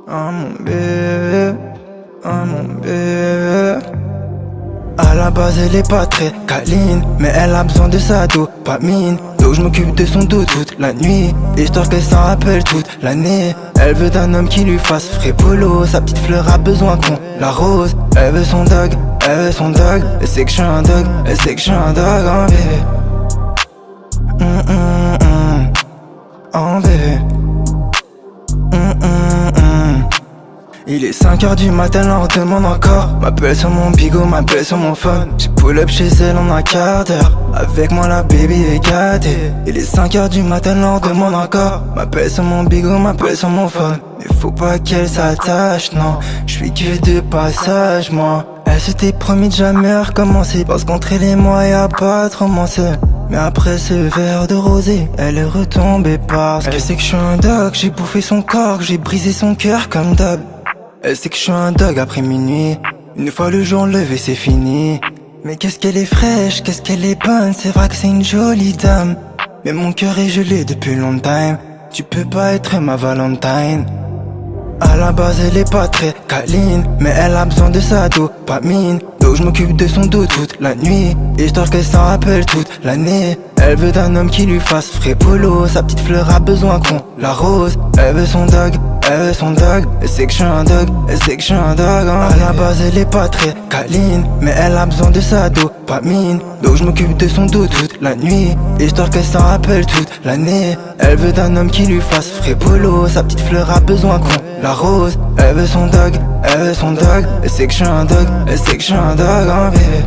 Ah mon bébé, ah mon bébé. À la base elle est pas très câline, mais elle a besoin de sa dopamine. Donc je m'occupe de son dos toute la nuit, histoire qu'elle s'en rappelle toute l'année. Elle veut d'un homme qui lui fasse fripolo, sa petite fleur a besoin qu'on l'arrose. Elle veut son dog, elle veut son dog. Elle sait que je suis un dog, elle sait que je suis un dog, oh bébé. Oh bébé. Il est 5h du matin, elle en demande encore. M'appelle sur mon bigot, m'appelle sur mon phone. J'ai pull up chez elle en un quart d'heure. Avec moi la baby est gâtée. Il est 5h du matin, elle en demande encore. M'appelle sur mon bigot, m'appelle sur mon phone. Mais faut pas qu'elle s'attache, non. J'suis que de passage, moi. Elle s'était promis de jamais recommencer, parce qu'entre elle et moi y'a pas de romance. Mais après ce verre de rosé, elle est retombée parce qu'elle sait que je suis un dog. J'ai bouffé son corps, que j'ai brisé son cœur comme d'hab. Elle sait que je suis un dog après minuit. Une fois le jour levé c'est fini. Mais qu'est-ce qu'elle est fraîche, qu'est-ce qu'elle est bonne. C'est vrai que c'est une jolie dame, mais mon cœur est gelé depuis longtemps. Tu peux pas être ma Valentine. À la base elle est pas très câline, mais elle a besoin de sa dopamine. Donc je m'occupe de son dos toute la nuit, histoire qu'elle s'en rappelle toute l'année. Elle veut d'un homme qui lui fasse fripolo, sa petite fleur a besoin qu'on l'arrose. Elle veut son dog, elle veut son dog. Elle sait que je suis un dog, elle sait que je suis un dog, hein. À la base elle est pas très câline, mais elle a besoin de sa dopamine. Donc je m'occupe de son dos toute la nuit, histoire qu'elle s'en rappelle toute l'année. Elle veut d'un homme qui lui fasse fripolo, sa petite fleur a besoin qu'on l'arrose. Elle veut son dog, elle veut son dog. Elle sait que je suis un dog, elle sait que je suis un dog, hein, bébé.